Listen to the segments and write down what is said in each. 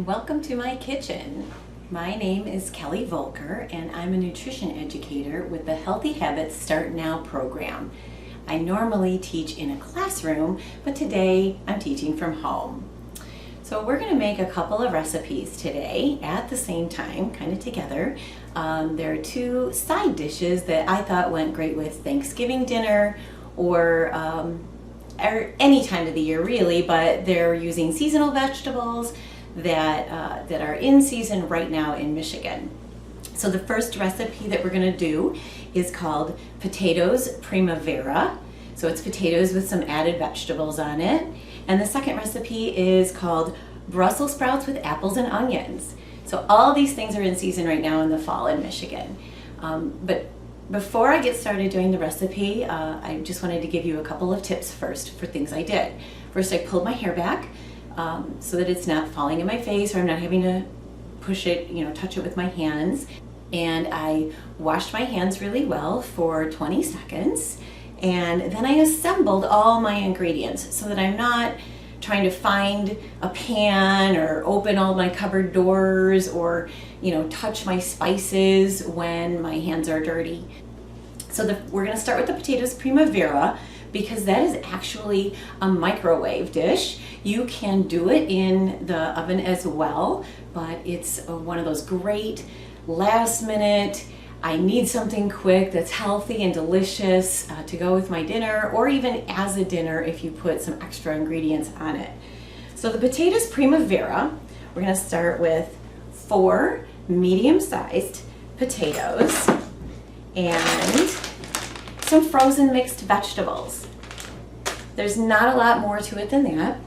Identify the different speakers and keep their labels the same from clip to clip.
Speaker 1: and welcome to my kitchen. My name is Kelly Voelker and I'm a nutrition educator with the Healthy Habits Start Now program. I normally teach in a classroom, but today I'm teaching from home. So we're going to make a couple of recipes today at the same time, kind of together. There are two side dishes that I thought went great with Thanksgiving dinner or any time of the year really, but they're using seasonal vegetables that are in season right now in Michigan. So the first recipe that we're going to do is called potatoes Primavera. So it's potatoes with some added vegetables on it. And the second recipe is called Brussels sprouts with apples and onions. So all these things are in season right now in the fall in Michigan. But before I get started doing the recipe, I just wanted to give you a couple of tips first for things I did. First, I pulled my hair back so that it's not falling in my face or I'm not having to push it, touch it with my hands. And I washed my hands really well for 20 seconds. And then I assembled all my ingredients so that I'm not trying to find a pan or open all my cupboard doors or touch my spices when my hands are dirty. So we're going to start with the potatoes Primavera because that is actually a microwave dish. You can do it in the oven as well, but it's one of those great last minute, I need something quick that's healthy and delicious to go with my dinner, or even as a dinner if you put some extra ingredients on it. So the potatoes Primavera, we're going to start with 4 medium-sized potatoes and some frozen mixed vegetables. There's not a lot more to it than that.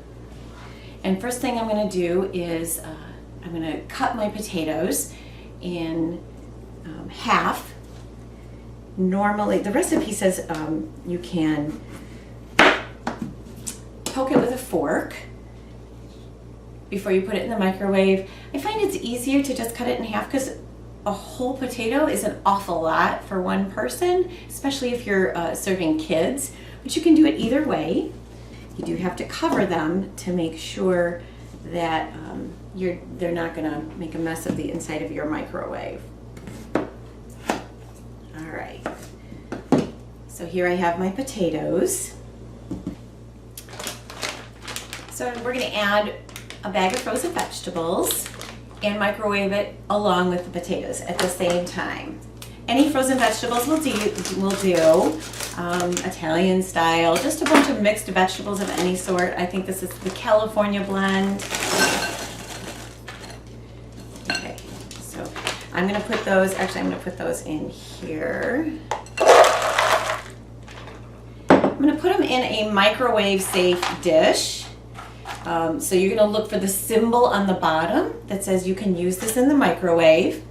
Speaker 1: And first thing I'm going to do is I'm going to cut my potatoes in half. Normally, the recipe says you can poke it with a fork before you put it in the microwave. I find it's easier to just cut it in half because a whole potato is an awful lot for one person, especially if you're serving kids, but you can do it either way. You do have to cover them to make sure that they're not going to make a mess of the inside of your microwave. All right, so here I have my potatoes. So we're going to add a bag of frozen vegetables and microwave it along with the potatoes at the same time. Any frozen vegetables will do, Italian style, just a bunch of mixed vegetables of any sort. I think this is the California blend. Okay, so I'm going to put those, I'm going to put those in here. I'm going to put them in a microwave safe dish. So you're going to look for the symbol on the bottom that says you can use this in the microwave.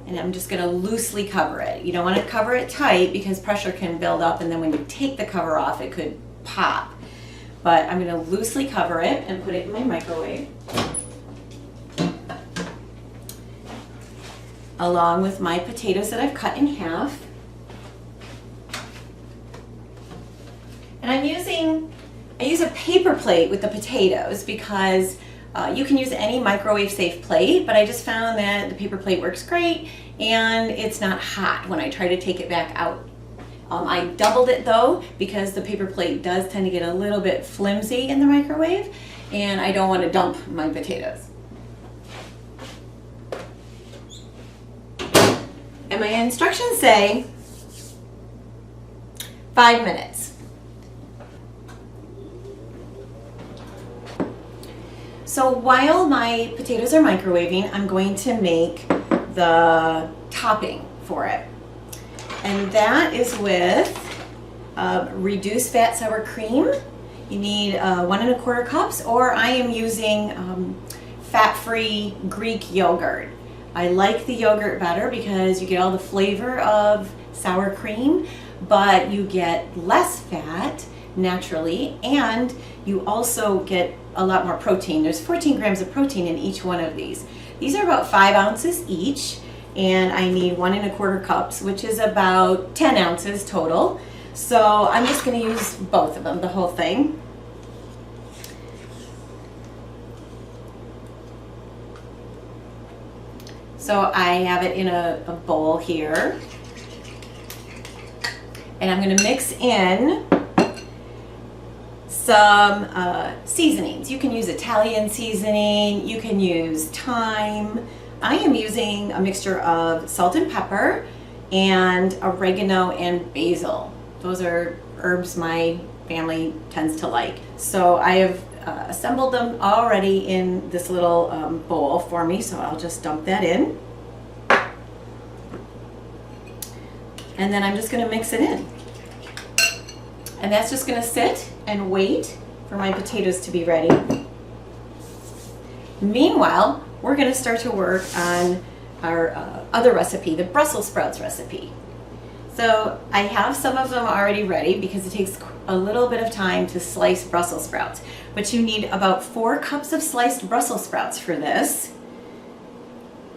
Speaker 1: And I'm just going to loosely cover it. You don't want to cover it tight because pressure can build up and then when you take the cover off it could pop. But I'm going to loosely cover it and put it in my microwave. Along with my potatoes that I've cut in half. And I use a paper plate with the potatoes because you can use any microwave safe plate, but I just found that the paper plate works great and it's not hot when I try to take it back out. I doubled it though because the paper plate does tend to get a little bit flimsy in the microwave and I don't want to dump my potatoes. And my instructions say 5 minutes. So while my potatoes are microwaving, I'm going to make the topping for it. And that is with reduced fat sour cream. You need 1 1/4 cups, or I am using fat-free Greek yogurt. I like the yogurt better because you get all the flavor of sour cream, but you get less fat naturally, and you also get a lot more protein. There's 14 grams of protein in each one of these. These are about 5 ounces each, and I need 1 1/4 cups, which is about 10 ounces total. So I'm just going to use both of them, the whole thing. So I have it in a bowl here. And I'm going to mix in some seasonings. You can use Italian seasoning, you can use thyme. I am using a mixture of salt and pepper and oregano and basil. Those are herbs my family tends to like. So I have assembled them already in this little bowl for me, so I'll just dump that in. And then I'm just going to mix it in. And that's just going to sit and wait for my potatoes to be ready. Meanwhile, we're going to start to work on our other recipe, the Brussels sprouts recipe. So I have some of them already ready because it takes a little bit of time to slice Brussels sprouts. But you need about 4 cups of sliced Brussels sprouts for this.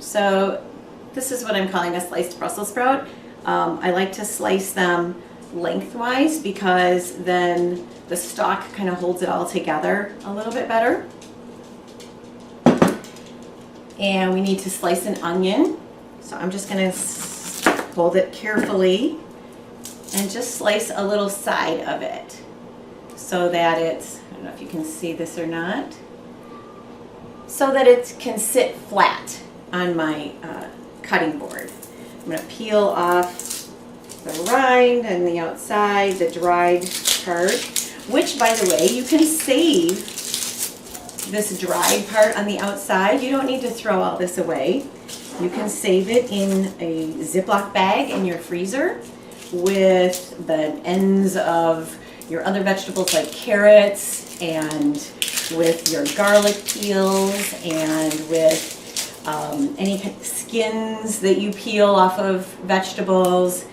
Speaker 1: So this is what I'm calling a sliced Brussels sprout. I like to slice them lengthwise because then the stalk kind of holds it all together a little bit better. And we need to slice an onion. So I'm just going to hold it carefully and just slice a little side of it so that it's, I don't know if you can see this or not, so that it can sit flat on my cutting board. I'm going to peel off the rind and the outside, the dried part, which, by the way, you can save this dried part on the outside. You don't need to throw all this away. You can save it in a Ziploc bag in your freezer with the ends of your other vegetables like carrots and with your garlic peels and with any skins that you peel off of vegetables.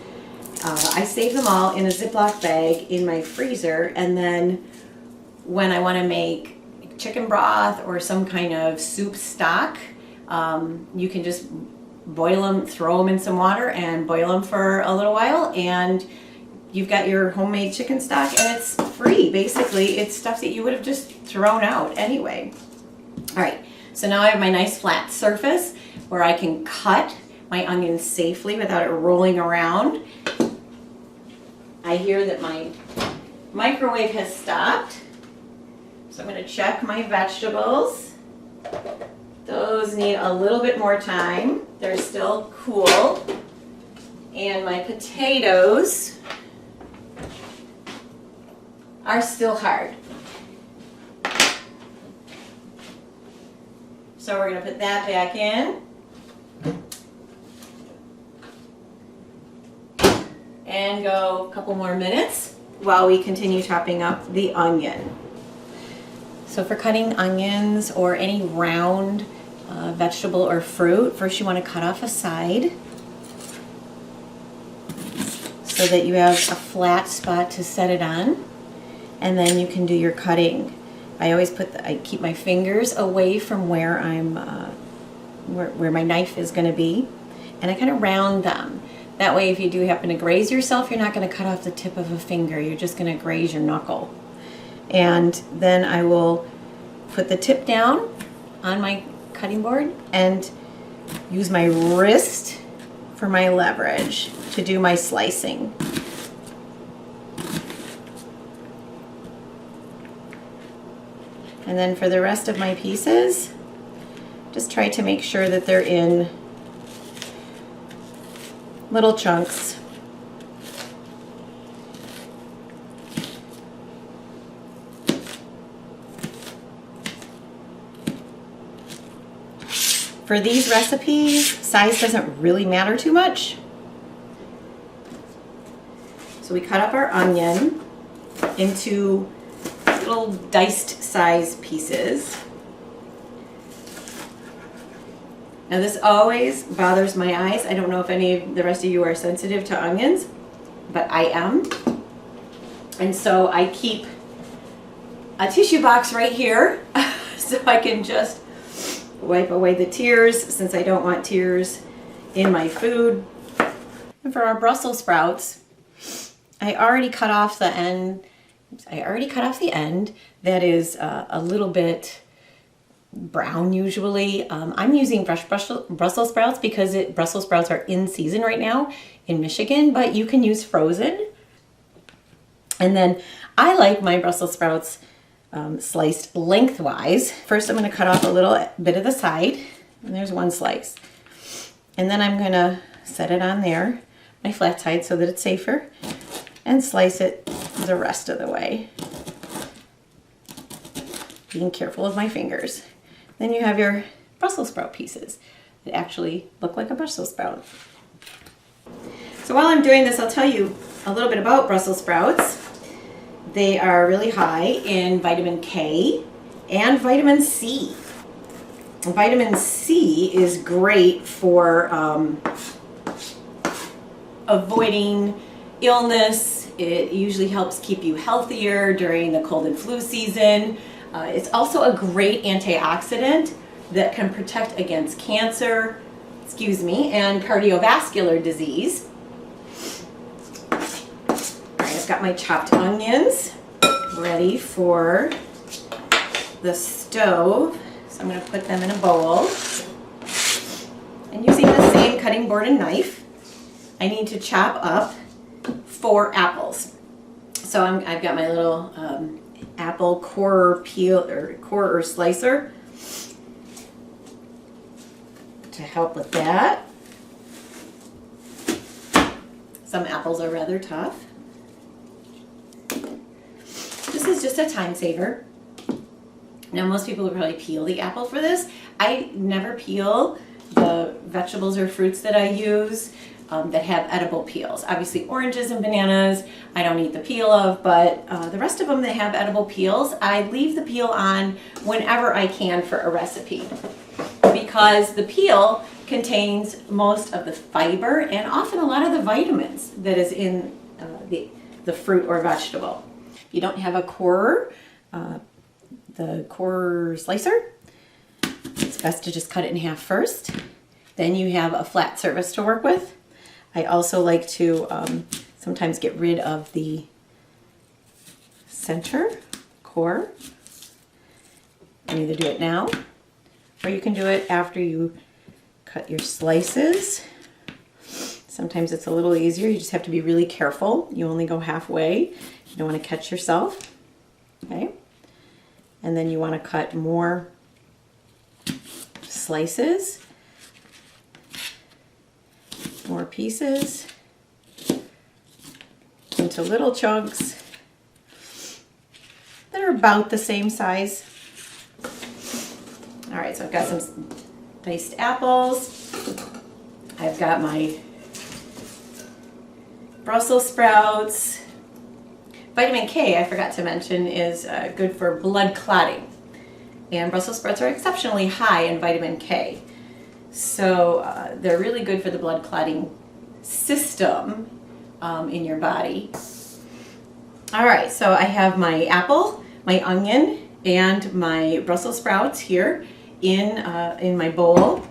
Speaker 1: I save them all in a Ziploc bag in my freezer, and then when I want to make chicken broth or some kind of soup stock, you can just boil them, throw them in some water and boil them for a little while, and you've got your homemade chicken stock, and it's free. Basically, it's stuff that you would have just thrown out anyway. All right, so now I have my nice flat surface where I can cut my onions safely without it rolling around. I hear that my microwave has stopped, so I'm going to check my vegetables. Those need a little bit more time. They're still cool. And my potatoes are still hard. So we're going to put that back in. And go a couple more minutes while we continue chopping up the onion. So for cutting onions or any round vegetable or fruit, first you want to cut off a side so that you have a flat spot to set it on, and then you can do your cutting. I always I keep my fingers away from where I'm where my knife is going to be, and I kind of round them. That way, if you do happen to graze yourself, you're not going to cut off the tip of a finger. You're just going to graze your knuckle. And then I will put the tip down on my cutting board and use my wrist for my leverage to do my slicing. And then for the rest of my pieces, just try to make sure that they're in little chunks. For these recipes, size doesn't really matter too much. So we cut up our onion into little diced size pieces. Now this always bothers my eyes. I don't know if any of the rest of you are sensitive to onions, but I am. And so I keep a tissue box right here so I can just wipe away the tears, since I don't want tears in my food. And for our Brussels sprouts, I already cut off the end. That is a little bit brown usually. I'm using fresh Brussels sprouts because Brussels sprouts are in season right now in Michigan, but you can use frozen. And then I like my Brussels sprouts sliced lengthwise. First I'm going to cut off a little bit of the side, and there's one slice. And then I'm going to set it on there, my flat side, so that it's safer, and slice it the rest of the way. Being careful of my fingers. Then you have your Brussels sprout pieces that actually look like a Brussels sprout. So while I'm doing this, I'll tell you a little bit about Brussels sprouts. They are really high in vitamin K and vitamin C. Vitamin C is great for avoiding illness. It usually helps keep you healthier during the cold and flu season. It's also a great antioxidant that can protect against cancer, and cardiovascular disease. All right, I've got my chopped onions ready for the stove. So I'm going to put them in a bowl. And using the same cutting board and knife, I need to chop up 4 apples. So I've got my little apple core or slicer to help with that. Some apples are rather tough. This is just a time saver. Now most people would probably peel the apple for this. I never peel the vegetables or fruits that I use that have edible peels. Obviously oranges and bananas I don't eat the peel of, but the rest of them that have edible peels, I leave the peel on whenever I can for a recipe, because the peel contains most of the fiber and often a lot of the vitamins that is in the fruit or vegetable. If you don't have a the core slicer, it's best to just cut it in half first. Then you have a flat surface to work with. I also like to sometimes get rid of the center core. You can either do it now, or you can do it after you cut your slices. Sometimes it's a little easier. You just have to be really careful. You only go halfway. You don't want to catch yourself. Okay? And then you want to cut more slices, more pieces into little chunks that are about the same size. All right, so I've got some diced apples. I've got my Brussels sprouts. Vitamin K, I forgot to mention, is good for blood clotting. And Brussels sprouts are exceptionally high in vitamin K. So they're really good for the blood clotting system in your body. All right, so I have my apple, my onion, and my Brussels sprouts here in my bowl.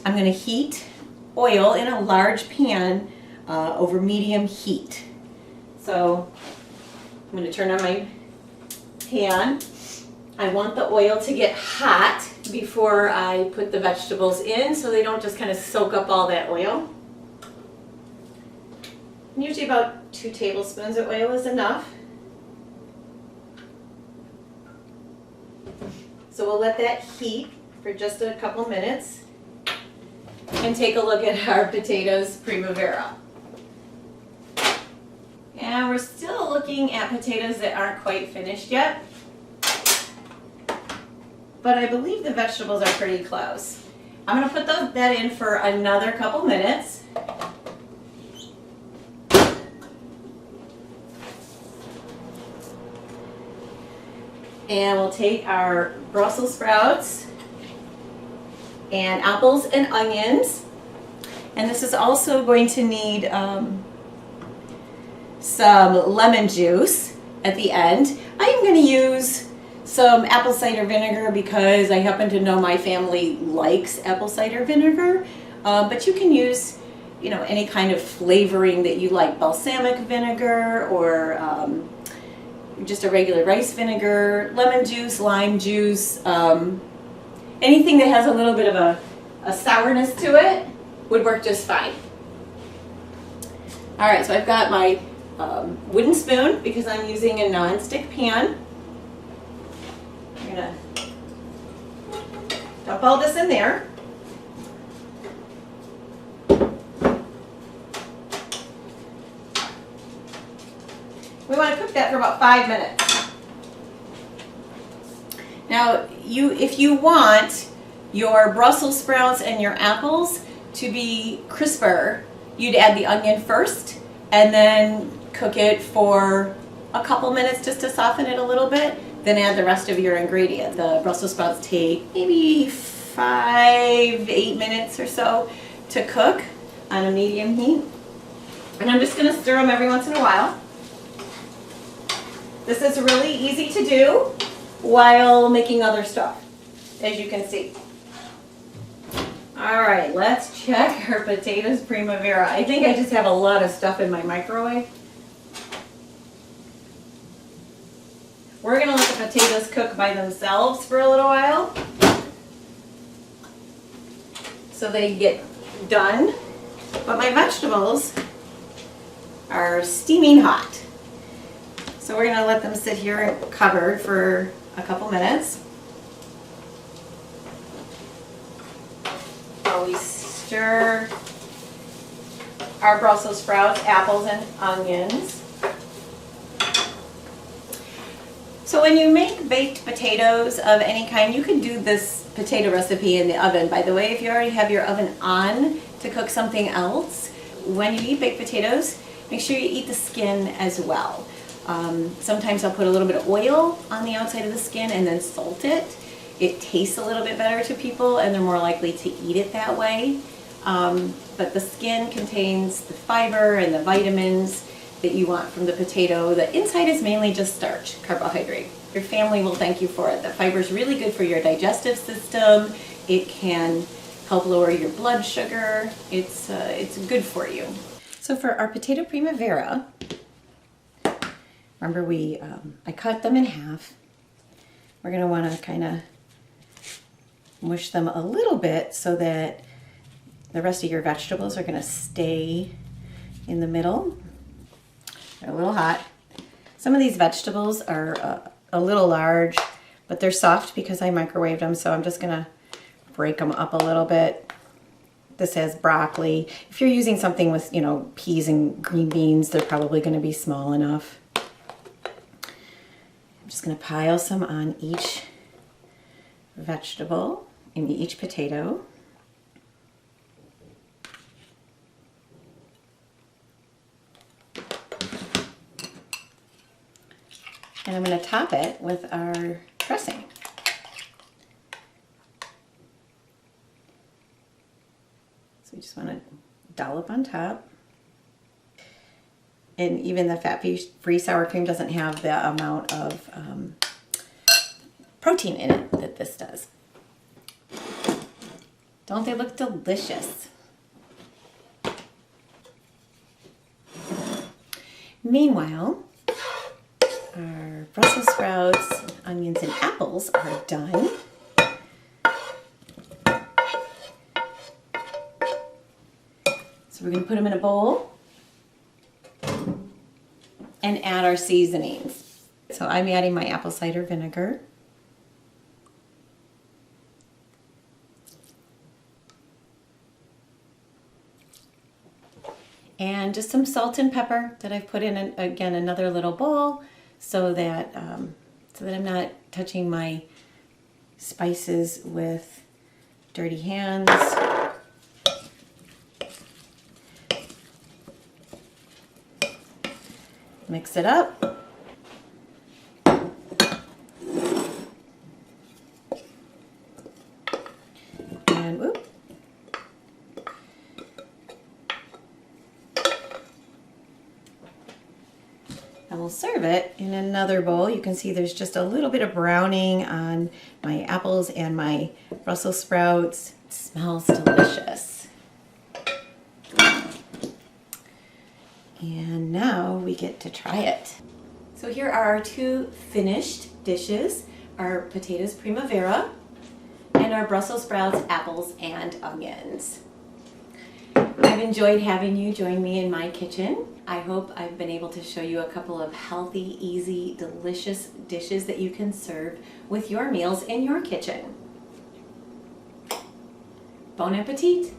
Speaker 1: I'm going to heat oil in a large pan over medium heat. So I'm going to turn on my pan. I want the oil to get hot before I put the vegetables in so they don't just kind of soak up all that oil. And usually about 2 tablespoons of oil is enough. So we'll let that heat for just a couple minutes and take a look at our potatoes Primavera. And we're still looking at potatoes that aren't quite finished yet, but I believe the vegetables are pretty close. I'm going to put that in for another couple minutes. And we'll take our Brussels sprouts and apples and onions. And this is also going to need some lemon juice at the end. I am going to use some apple cider vinegar because I happen to know my family likes apple cider vinegar. But you can use, any kind of flavoring that you like, balsamic vinegar or just a regular rice vinegar, lemon juice, lime juice. anything that has a little bit of a sourness to it would work just fine. All right, so I've got my wooden spoon because I'm using a non-stick pan. I'm gonna dump all this in there. We want to cook that for about 5 minutes. Now, if you want your Brussels sprouts and your apples to be crisper, you'd add the onion first and then cook it for a couple minutes just to soften it a little bit. Then add the rest of your ingredients. The Brussels sprouts take maybe 5 to 8 minutes or so to cook on a medium heat. And I'm just going to stir them every once in a while. This is really easy to do while making other stuff, as you can see. All right, let's check our potatoes Primavera. I think I just have a lot of stuff in my microwave. We're gonna let the potatoes cook by themselves for a little while so they get done. But my vegetables are steaming hot. So we're gonna let them sit here covered for a couple minutes. While we stir our Brussels sprouts, apples, and onions. So when you make baked potatoes of any kind, you can do this potato recipe in the oven. By the way, if you already have your oven on to cook something else, when you eat baked potatoes, make sure you eat the skin as well. Sometimes I'll put a little bit of oil on the outside of the skin and then salt it. It tastes a little bit better to people and they're more likely to eat it that way. But the skin contains the fiber and the vitamins that you want from the potato. The inside is mainly just starch, carbohydrate. Your family will thank you for it. The fiber is really good for your digestive system. It can help lower your blood sugar. It's good for you. So for our potato Primavera, remember I cut them in half. We're going to want to kind of mush them a little bit so that the rest of your vegetables are going to stay in the middle. They're a little hot. Some of these vegetables are a little large, but they're soft because I microwaved them, so I'm just going to break them up a little bit. This has broccoli. If you're using something with, peas and green beans, they're probably going to be small enough. I'm just going to pile some on each vegetable and each potato. And I'm going to top it with our dressing. So we just want to dollop on top. And even the fat-free sour cream doesn't have the amount of protein in it that this does. Don't they look delicious? Meanwhile, our Brussels sprouts, onions, and apples are done. So we're going to put them in a bowl and add our seasonings. So I'm adding my apple cider vinegar. And just some salt and pepper that I've put in, again, another little bowl so that I'm not touching my spices with dirty hands. Mix it up. And whoop. And we'll serve it in another bowl. You can see there's just a little bit of browning on my apples and my Brussels sprouts. It smells delicious. And now we get to try it. So here are our two finished dishes, our potatoes Primavera and and our Brussels sprouts, apples, and onions. I've enjoyed having you join me in my kitchen. I hope I've been able to show you a couple of healthy, easy, delicious dishes that you can serve with your meals in your kitchen. Bon appetit!